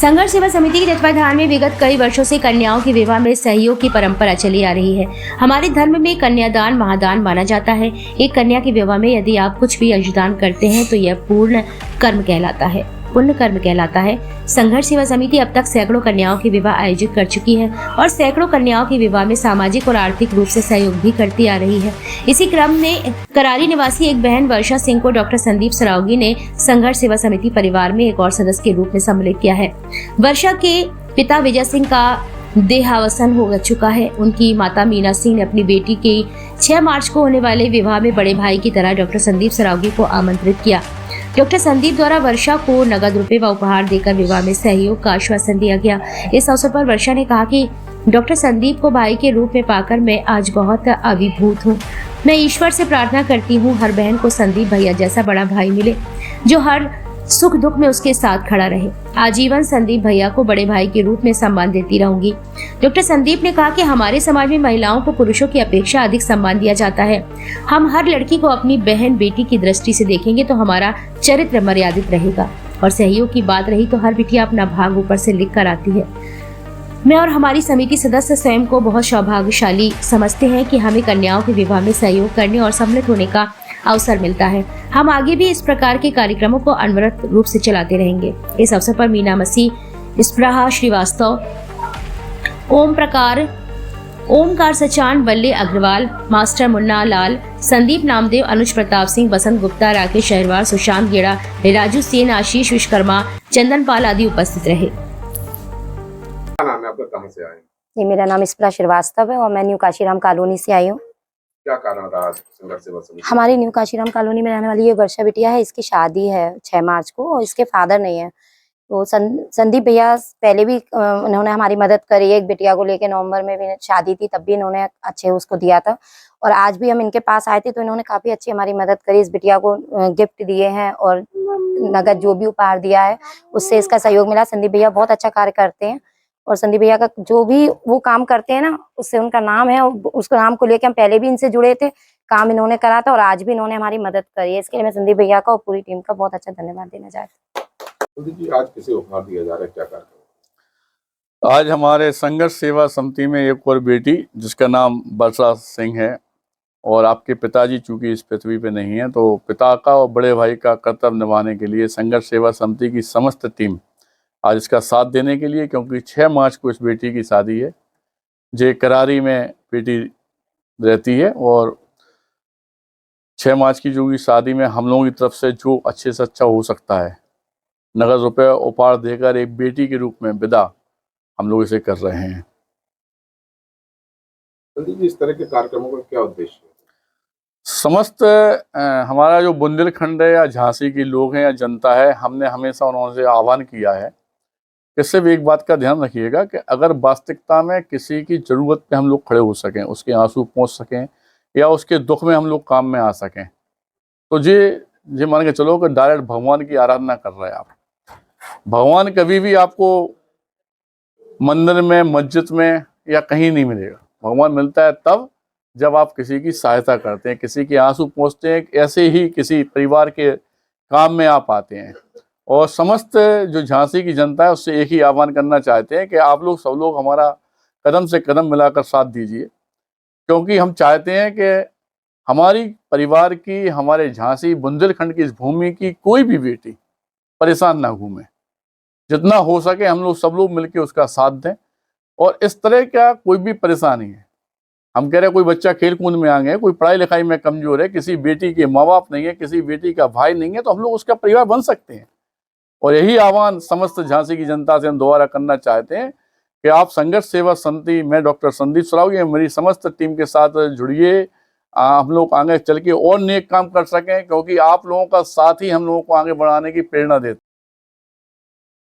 संघर्ष सेवा समिति के तत्वाधान में विगत कई वर्षों से कन्याओं के विवाह में सहयोग की परंपरा चली आ रही है। हमारे धर्म में कन्यादान महादान माना जाता है। एक कन्या के विवाह में यदि आप कुछ भी अंशदान करते हैं तो यह पुण्य कर्म कहलाता है। संघर्ष सेवा समिति अब तक सैकड़ों कन्याओं के विवाह आयोजित कर चुकी है और सैकड़ों कन्याओं के विवाह में सामाजिक और आर्थिक रूप से सहयोग भी करती आ रही है। इसी क्रम में करारी निवासी एक बहन वर्षा सिंह को डॉक्टर संदीप सरावगी ने संघर्ष सेवा समिति परिवार में एक और सदस्य के रूप में सम्मिलित किया है। वर्षा के पिता विजय सिंह का देहावसान हो चुका है। उनकी माता मीना सिंह ने अपनी बेटी के 6 मार्च को होने वाले विवाह में बड़े भाई की तरह डॉक्टर संदीप सरावगी को आमंत्रित किया। डॉक्टर संदीप द्वारा वर्षा को नगद रुपए व उपहार देकर विवाह में सहयोग का आश्वासन दिया गया। इस अवसर पर वर्षा ने कहा कि डॉक्टर संदीप को भाई के रूप में पाकर मैं आज बहुत अभिभूत हूँ। मैं ईश्वर से प्रार्थना करती हूँ हर बहन को संदीप भैया जैसा बड़ा भाई मिले जो हर सुख दुख में उसके साथ खड़ा रहे। आजीवन संदीप भैया को बड़े भाई के रूप में सम्मान देती रहूंगी। डॉक्टर संदीप ने कहा कि हमारे समाज में महिलाओं को पुरुषों की अपेक्षा अधिक सम्मान दिया जाता है। हम हर लड़की को अपनी बहन बेटी की दृष्टि से देखेंगे तो हमारा चरित्र मर्यादित रहेगा। और सहयोग की बात रही तो हर बिटिया अपना भाग ऊपर से लिख कर आती है। मैं और हमारी समिति सदस्य स्वयं को बहुत सौभाग्यशाली समझते हैं कि हमें कन्याओं के विवाह में सहयोग करने और सम्मिलित होने का अवसर मिलता है। हम आगे भी इस प्रकार के कार्यक्रमों को अनवरत रूप से चलाते रहेंगे। इस अवसर पर मीना मसीह, स्प्रहा श्रीवास्तव, ओमकार सचान, बल्ले अग्रवाल, मास्टर मुन्ना लाल, संदीप नामदेव, अनुज प्रताप सिंह, बसंत गुप्ता, राकेश शहरवार, सुशांत गेड़ा, राजू सेन, आशीष विश्वकर्मा, चंदन पाल आदि उपस्थित रहे। क्या नाम है आपका, कहाँ से आए? जी, मेरा नाम स्प्रहा श्रीवास्तव है और मैं न्यू काशीराम कॉलोनी से आई हूँ। क्या कारण रहा संघर्ष सेवा समिति? हमारी न्यू काशीराम कॉलोनी में रहने वाली ये वर्षा बिटिया है। इसकी शादी है 6 मार्च को और इसके फादर नहीं है। तो संदीप भैया पहले भी उन्होंने हमारी मदद करी। एक बिटिया को लेके नवंबर में भी शादी थी, तब भी इन्होंने अच्छे उसको दिया था। और आज भी हम इनके पास आए थे तो इन्होंने काफी अच्छी हमारी मदद करी। इस बिटिया को गिफ्ट दिए हैं और नगद जो भी उपहार दिया है उससे इसका सहयोग मिला। संदीप भैया बहुत अच्छा कार्य करते हैं और संदीप भैया का जो भी वो काम करते हैं ना, उससे उनका नाम है। उसके नाम को लेकर हम पहले भी इनसे जुड़े थे, काम इन्होंने करा था और आज भी इन्होंने हमारी मदद करी है। इसके लिए मैं संदीप भैया का और पूरी टीम का बहुत अच्छा धन्यवाद देना चाहती हूँ। आज किसे उपहार दिया जा रहा है, क्या कार्यक्रम? आज हमारे संघर्ष सेवा समिति में एक और बेटी जिसका नाम वर्षा सिंह है और आपके पिताजी चूंकि इस पृथ्वी पे नहीं है तो पिता का और बड़े भाई का कर्तव्य निभाने के लिए संघर्ष सेवा समिति की समस्त टीम आज इसका साथ देने के लिए, क्योंकि 6 मार्च को इस बेटी की शादी है। जे करारी में बेटी रहती है और 6 मार्च की जो की शादी में हम लोगों की तरफ से जो अच्छे से अच्छा हो सकता है नगद रुपये उपहार देकर एक बेटी के रूप में विदा हम लोग इसे कर रहे हैं। संदीप जी, इस तरह के कार्यक्रमों का क्या उद्देश्य है? समस्त हमारा जो बुंदेलखंड है या झांसी के लोग हैं या जनता है, हमने हमेशा उन्होंने आह्वान किया है कि सिर्फ एक बात का ध्यान रखिएगा कि अगर वास्तविकता में किसी की ज़रूरत पे हम लोग खड़े हो सकें, उसके आंसू पहुंच सकें या उसके दुख में हम लोग काम में आ सकें, तो ये मान के चलो कि डायरेक्ट भगवान की आराधना कर रहे हैं आप। भगवान कभी भी आपको मंदिर में, मस्जिद में या कहीं नहीं मिलेगा। भगवान मिलता है तब जब आप किसी की सहायता करते हैं, किसी के आंसू पहुँचते हैं, ऐसे ही किसी परिवार के काम में आप आते हैं। और समस्त जो झांसी की जनता है उससे एक ही आह्वान करना चाहते हैं कि आप लोग सब लोग हमारा कदम से कदम मिलाकर साथ दीजिए, क्योंकि हम चाहते हैं कि हमारी परिवार की, हमारे झांसी बुंदेलखंड की इस भूमि की कोई भी बेटी परेशान ना घूमे। जितना हो सके हम लोग सब लोग मिलकर उसका साथ दें। और इस तरह का कोई भी परेशानी है, हम कह रहे हैं कोई बच्चा खेल कूद में आ गए, कोई पढ़ाई लिखाई में कमजोर है, किसी बेटी के माँ बाप नहीं है, किसी बेटी का भाई नहीं है, तो हम लोग उसका परिवार बन सकते हैं। और यही आह्वान समस्त झांसी की जनता से हम दोबारा करना चाहते हैं कि आप संघर्ष सेवा समिति में डॉक्टर संदीप सरावगी मेरी समस्त टीम के साथ जुड़िए। हम लोग आगे चल के और नेक काम कर सकें, क्योंकि आप लोगों का साथ ही हम लोगों को आगे बढ़ाने की प्रेरणा देते हैं।